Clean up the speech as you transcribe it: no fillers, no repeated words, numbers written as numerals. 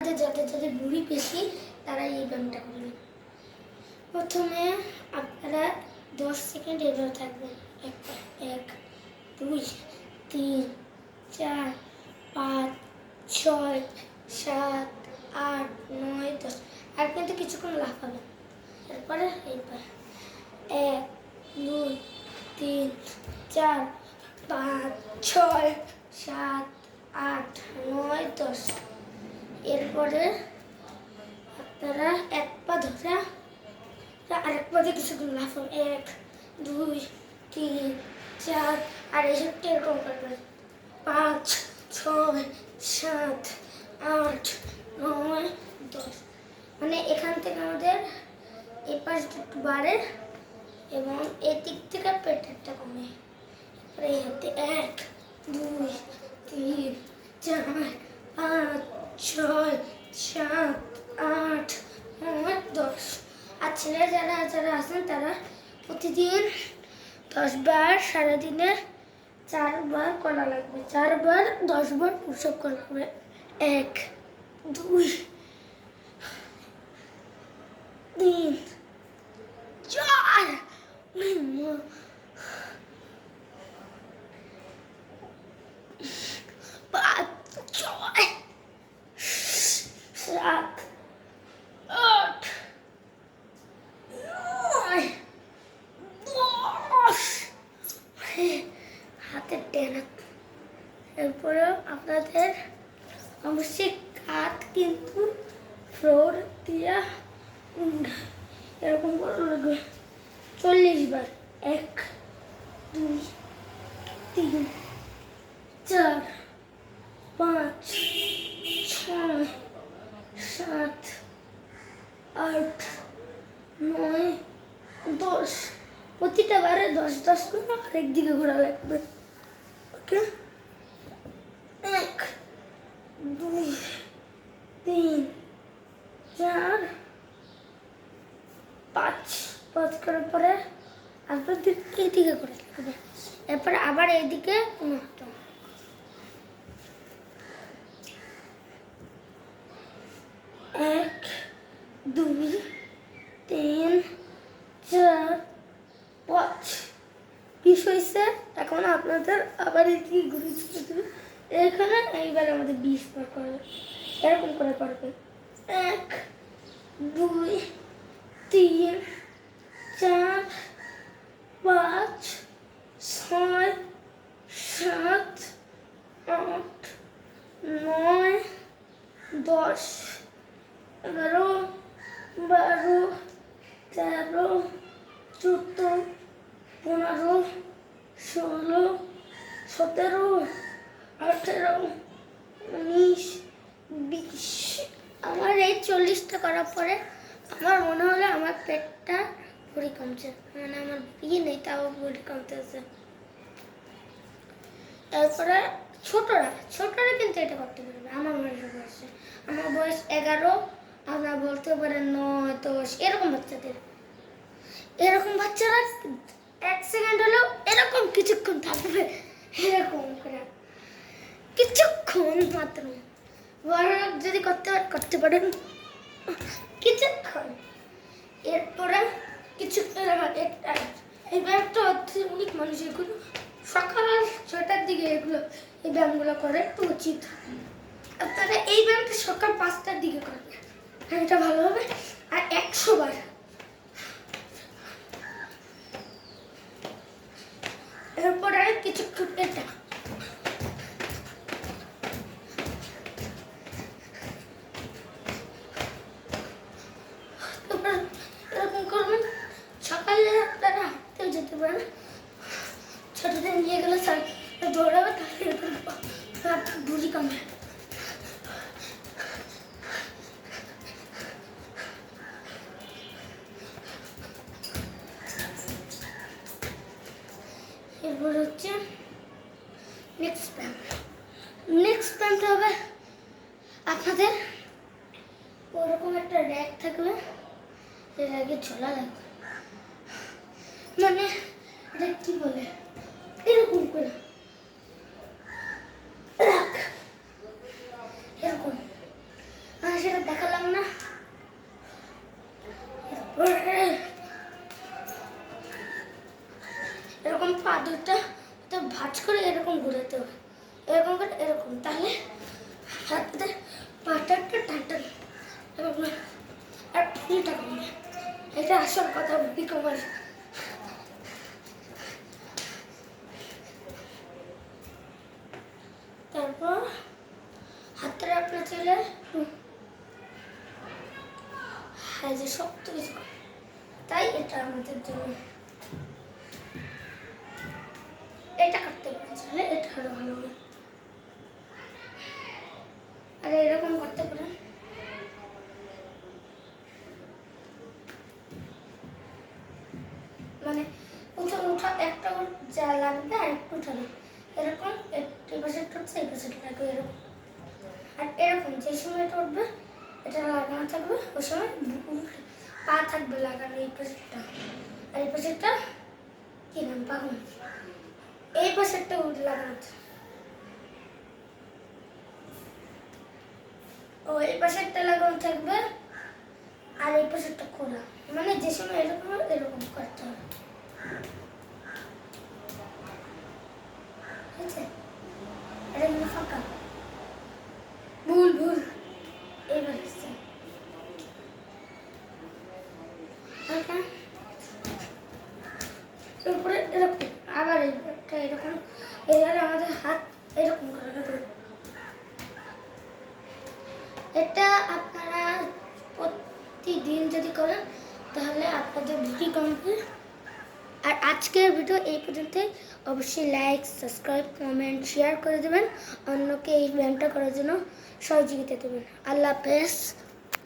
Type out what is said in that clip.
আপনাদের যাদের যাদের ভুঁড়ি বেশি তারা এই ব্যায়ামটা করবেন। প্রথমে আপনারা 10 সেকেন্ড এভাবে থাকবেন। 1 2 3 4 5 6 7 8 9 10। আর কিন্তু কিছুক্ষণ লাফাবেন। এরপরে এইবার 1 2 3 4 5 6 7 8 9 10। এরপরে আপনারা এক পা ধরে আরেক পা দিয়ে কিছুক্ষণ লাফান। 1 2 3 4 আর এইসবটা এরকম করবেন। 5 6 7 8 9 10। মানে এখান থেকে আমাদের এই পাশটা একটু বাড়ে এবং এদিক থেকে পেটেরটা কমে। এরপরে এই হাতে 1 2 3 4 5 6 7 8 9 10। আর ছেলেরা যারা যারা আছেন তারা প্রতিদিন 10 বার, সারাদিনে 4 বার করা লাগবে। 4 বার 10 বার পুশ আপ করা লাগবে। 1 2 3 4 5 6 7 8 9 10। হাতের টেনে। এরপরে আপনাদের অবশ্যই কাঁধ কিন্তু ফ্লোর দিয়া এরকম করে লাগবে 40 বার। 1 2 3 4 5 6 7 8 9 10। প্রতিটা বারে 10 10 করে আরেক দিকে ঘোরা লাগবে। ওকে, 1 2 3 4 5 5 করার পরে আপনাদের এই দিকে করে লাগবে। এরপরে আবার এইদিকে 1 2 3 4 5। বিষ হয়েছে। এখন আপনাদের আবার এদিকে ঘুরে দেবে। এখানে এইবার আমাদের 20 বার করবে। এরকম করে করবে। 1 2 3 4 5 6 7 8 9 10 11 12 13 14 15 16 17 18 19 20। আমার এই 40টা করার পরে আমার মনে হলো আমার পেটটা ভুঁড়ি কমছে। মানে আমার বিয়ে নেই তাও ভুঁড়ি কমতেছে। তারপরে ছোটরা কিন্তু এটা করতে পারবে। আমার বয়সে আমার বয়স 11। আপনারা বলতে পারেন 9 10। এরকম বাচ্চারা 1 সেকেন্ড হলেও এরকম কিছুক্ষণ থাকবে। এরকম করে কিছুক্ষণ মাত্র। বড় যদি করতে পারেন কিছুক্ষণ। এরপরে কিছুক্ষণ এই ব্যায়ামটা অনেক মানুষ এগুলো সকাল 6টার দিকে এই ব্যায়ামগুলো করে একটু উচিত। আপনারা এই ব্যায়ামটা সকাল 5টার দিকে করবেন। এটা ভালো হবে। আর 100 বার। এরপরে কিছুক্ষণ এটা এরকম করবেন। সকালে আপনারা হাঁটতেও যেতে পারেন। ছোটদের নিয়ে গেলে দৌড়াবে, তাহলে ভুঁড়ি কমে। এরপর হচ্ছে নেক্সট প্যান্ট হবে আপনাদের ওরকম একটা র্যাক থাকবে। এই র্যাকে ঝোলা লাগবে। মানে এটা কি বলে এরকম করে এরকম। আর সেটা দেখালাম না। এরকম পা দুটা ভাঁজ করে এরকম ঘুরাতে হবে, এরকম করে এরকম, তাহলে হাতে পাটা একটা টান এরকম আর ফুলটা কমবে। এটা আসল কথা বুদ্ধি কমার। তারপর হাতটা আপনার চলে হ্যাঁ যে শক্ত কিছু, তাই এটা আমাদের জন্য এটা করতে পারে, তাহলে এটা আরো ভালো হবে। আর এরকম করতে পারেন, মানে উঠা উঠা একটা যা লাগবে আর একটু উঠাবে, এরকম এই পাশে উঠছে এই পাশে লাগবে এরকম। আর এরকম যে সময় এটা উঠবে এটা লাগানো থাকবে, ওই সময় পা থাকবে লাগানো এই পাশেরটা, আর এই পাশেরটা কি নাম পাগল, এই পাশেরটা লাগানো, ও এই পাশেরটা লাগানো থাকবে আর এই পাশেরটা খোলা, মানে যে সময় এরকম এরকম করতে হবে। ঠিক আছে, এটা কিন্তু ফাঁকা, ভুল ভুল, এইবার আসছে এরপরে এরকম, আবার এইটা এরকম, এইবারে আমাদের হাত এরকম করে রাখবে। এটা আপনারা প্রতিদিন যদি করেন তাহলে আপনাদের ভুঁড়ি কমবে। আর আজকের ভিডিও এই পর্যন্তই। অবশ্যই লাইক, সাবস্ক্রাইব, কমেন্ট, শেয়ার করে দেবেন, অন্যকে এই ব্যায়ামটা করার জন্য সহযোগিতা দেবেন। আল্লাহ হাফেজ।